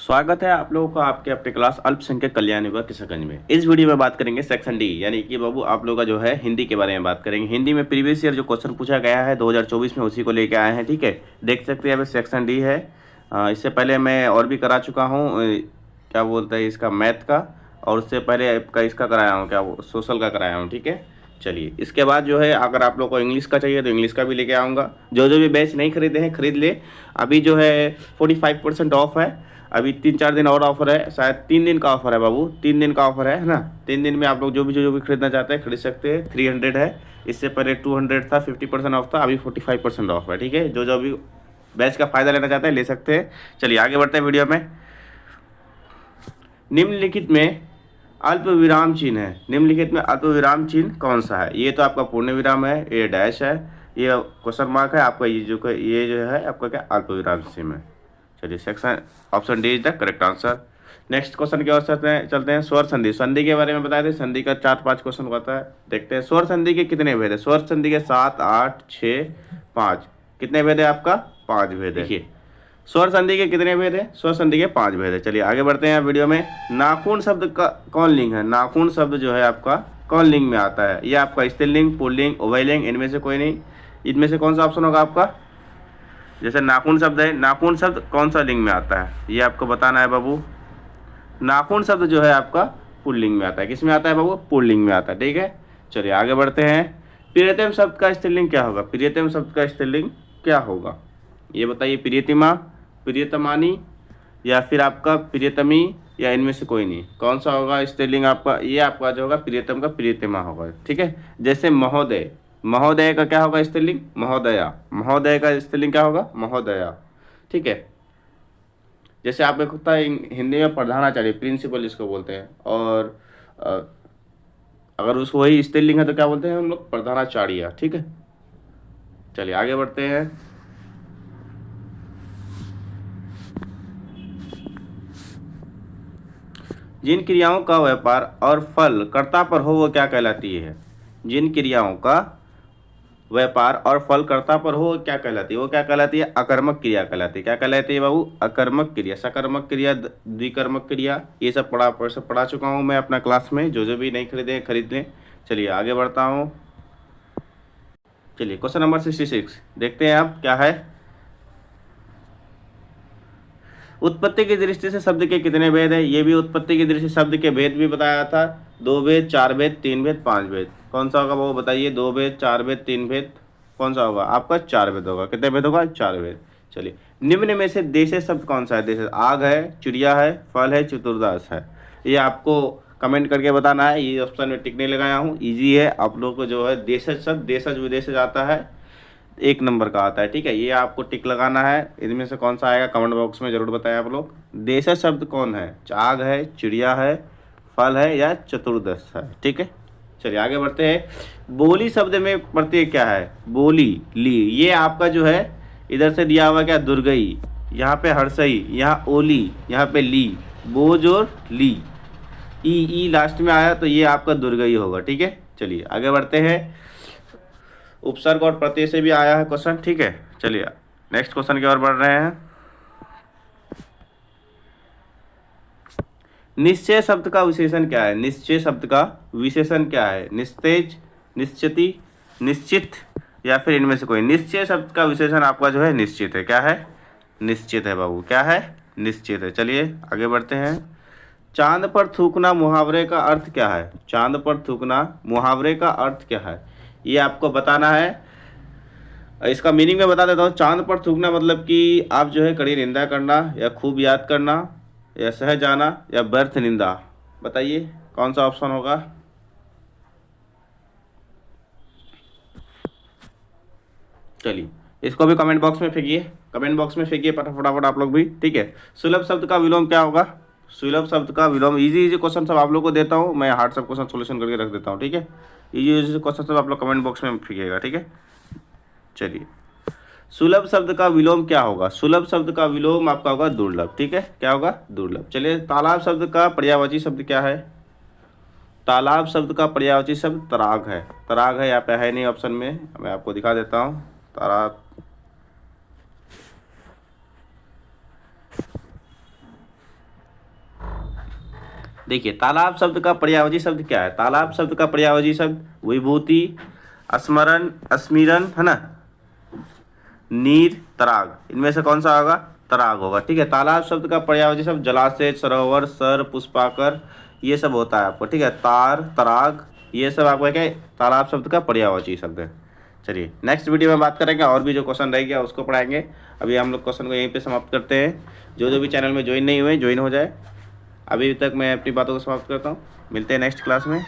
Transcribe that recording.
स्वागत है आप लोगों का आपके अपने क्लास अल्पसंख्यक कल्याण विभाग किशनगंज में। इस वीडियो में बात करेंगे सेक्शन डी यानी कि बाबू आप लोगों का जो है हिंदी के बारे में बात करेंगे। हिंदी में प्रीवियस ईयर जो क्वेश्चन पूछा गया है 2024 में उसी को लेके आए हैं। ठीक है, देख सकते हैं अभी सेक्शन डी है। इससे पहले मैं और भी करा चुका हूँ, क्या बोलते हैं इसका, मैथ का, और उससे पहले आपका इसका कराया हूँ, क्या वो सोशल का कराया हूँ। ठीक है, चलिए इसके बाद जो है अगर आप लोग को इंग्लिश का चाहिए तो इंग्लिश का भी लेके आऊँगा। जो जो भी बैच नहीं खरीदे हैं खरीद ले, अभी जो है 45% ऑफ है। अभी 3-4 दिन और ऑफर है, शायद 3 दिन का ऑफर है बाबू, 3 दिन का ऑफर है ना। 3 दिन में आप लोग जो भी खरीदना चाहते हैं खरीद सकते हैं। 300 है, इससे पहले 200 था, 50% ऑफ था, अभी 45% ऑफ है। ठीक है, जो भी बैच का फ़ायदा लेना चाहते हैं ले सकते हैं। चलिए आगे बढ़ते हैं वीडियो में। निम्नलिखित में अल्प विराम चिन्ह है। निम्नलिखित में अल्प विराम चिन्ह कौन सा है? ये तो आपका पूर्ण विराम है, ये डैश है, ये क्वेश्चन मार्क है आपका, ये जो है आपका क्या अल्प विराम चिन्ह है। चलिए section option D is the correct answer. Next question की ओर चलते हैं। स्वर संधि, संधि के बारे में बताए थे। संधि का 4-5 क्वेश्चन होता है, देखते हैं। स्वर संधि के कितने भेद है? स्वर संधि के 7, 8, 6, 5। कितने भेद है आपका? 5 भेद है। देखिए स्वर संधि के कितने भेद है? स्वर संधि के 5 भेद है। चलिए आगे बढ़ते हैं वीडियो में। नाखून शब्द का कौन लिंग है? नाखून शब्द जो है आपका कौन लिंग में आता है? ये आपका स्त्रीलिंग, पुल्लिंग, उभयलिंग, इनमें से कोई नहीं। इनमें से कौन सा ऑप्शन होगा आपका? जैसे नाखून शब्द है, नाखून शब्द कौन सा लिंग में आता है ये आपको बताना है बाबू। नाखून शब्द जो है आपका पुल्लिंग में आता है। किस में आता है बाबू? पुल्लिंग में आता है। ठीक है, चलिए आगे बढ़ते हैं। प्रियतम शब्द का स्त्रीलिंग क्या होगा? प्रियतम शब्द का स्त्रीलिंग क्या होगा ये बताइए। प्रियतिमा, प्रियतमानी, या फिर आपका प्रियतमी, या इनमें से कोई नहीं। कौन सा होगा स्त्रीलिंग आपका? ये आपका जो होगा प्रियतम का प्रियतिमा होगा। ठीक है, जैसे महोदय, महोदय का क्या होगा स्त्रीलिंग? महोदया। महोदय का स्त्रीलिंग क्या होगा? महोदया। ठीक है, जैसे आपको होता है हिंदी में प्रधानाचार्य, प्रिंसिपल जिसको बोलते हैं, और अगर उसको वही स्त्रीलिंग है तो क्या बोलते हैं हम लोग? प्रधानाचार्य। ठीक है, चलिए आगे बढ़ते हैं। जिन क्रियाओं का व्यापार और फल कर्ता पर हो वो क्या कहलाती है? जिन क्रियाओं का व्यापार और फल कर्ता पर हो क्या कहलाती है? वो क्या कहलाती है? अकर्मक क्रिया कहलाती है। क्या कहलाती है बाबू? अकर्मक क्रिया। सकर्मक क्रिया, द्विकर्मक क्रिया, ये सब पढ़ा चुका हूँ मैं अपना क्लास में। जो भी नहीं खरीदे खरीद लें। चलिए आगे बढ़ता हूँ। चलिए क्वेश्चन नंबर 66 देखते हैं आप क्या है। उत्पत्ति की दृष्टि से शब्द के कितने भेद है? ये भी उत्पत्ति की दृष्टि से शब्द के भेद भी बताया था। 2 भेद, 4 भेद, 3 भेद, 5 भेद। कौन सा होगा वो बताइए? 2 भेद, 4 भेद, 3 भेद, कौन सा होगा आपका? 4 भेद होगा। कितने भेद होगा? 4 भेद। चलिए निम्न में से देशे शब्द कौन सा है? देशे आग है, चिड़िया है, फल है, चतुर्दास है। ये आपको कमेंट करके बताना है। ये ऑप्शन में टिक नहीं लगाया हूँ, ईजी है। आप लोग को जो है देशज शब्द देशज विदेशज आता है, 1 नंबर का आता है। ठीक है, ये आपको टिक लगाना है। इनमें से कौन सा आएगा कमेंट बॉक्स में जरूर बताएं आप लोग। देशज शब्द कौन है? आग है, चिड़िया है, फल है, या चतुर्दश है। ठीक है, चलिए आगे बढ़ते हैं। बोली शब्द में प्रत्यय क्या है? बोली, ली। ये आपका जो है इधर से दिया हुआ क्या? दुर्गई, यहाँ पे हर्षई, यहाँ ओली, यहाँ पे ली, बोझ और ली। ई लास्ट में आया तो ये आपका दुर्गई होगा। ठीक है, चलिए आगे बढ़ते हैं। उपसर्ग और प्रत्यय से भी आया है क्वेश्चन। ठीक है, चलिए नेक्स्ट क्वेश्चन की ओर बढ़ रहे हैं। निश्चय शब्द का विशेषण क्या है? निश्चय शब्द का विशेषण क्या है? निस्तेज, निश्चिति, निश्चित, या फिर इनमें से कोई। निश्चय शब्द का विशेषण आपका जो है निश्चित है। क्या है? निश्चित है बाबू। क्या है? निश्चित है। चलिए आगे बढ़ते हैं। चांद पर थूकना मुहावरे का अर्थ क्या है? चांद पर थूकना मुहावरे का अर्थ क्या है? ये आपको बताना है। इसका मीनिंग मैं बता देता हूँ। चांद पर थूकना मतलब कि आप जो है कड़ी निंदा करना, या खूब याद करना, या सह जाना, या व्यर्थ निंदा। बताइए कौन सा ऑप्शन होगा? चलिए इसको भी कमेंट बॉक्स में फेंकिए, कमेंट बॉक्स में फेंकिए फटाफट आप लोग भी। ठीक है, सुलभ शब्द का विलोम क्या होगा? सुलभ शब्द का विलोम, इजी क्वेश्चन सब आप लोग को देता हूँ मैं, हार्ड सब क्वेश्चन सोल्यूशन करके रख देता हूँ। ठीक है, इजी क्वेश्चन सब आप लोग कमेंट बॉक्स में फेंकिएगा। ठीक है, चलिए सुलभ शब्द का विलोम क्या होगा? सुलभ शब्द का विलोम आपका होगा दुर्लभ। ठीक है, क्या होगा? दुर्लभ। चलिए तालाब शब्द का पर्यायवाची शब्द क्या है? तालाब शब्द का पर्यायवाची शब्द तराग है। तराग है, यहाँ पे है नहीं ऑप्शन में, मैं आपको दिखा देता हूँ। तराग, देखिए तालाब शब्द का पर्यायवाची शब्द क्या है? तालाब शब्द का पर्यायवाची शब्द विभूति, स्मरण, स्मिरन, है ना, नीर, तराग। इनमें से कौन सा होगा? तराग होगा। ठीक है, तालाब शब्द का पर्यायवाची शब्द जलाशय, सरोवर, सर, पुष्पाकर, ये सब होता है आपको। ठीक है, तार, तराग, ये सब आपका क्या है? तालाब शब्द का पर्यायवाची शब्द है। चलिए नेक्स्ट वीडियो में बात करेंगे, और भी जो क्वेश्चन रह गया उसको पढ़ाएंगे। अभी हम लोग क्वेश्चन को यहीं पे समाप्त करते हैं। जो भी चैनल में ज्वाइन नहीं हुए ज्वाइन हो जाए। अभी तक मैं अपनी बातों को समाप्त करता हूँ। मिलते हैं नेक्स्ट क्लास में।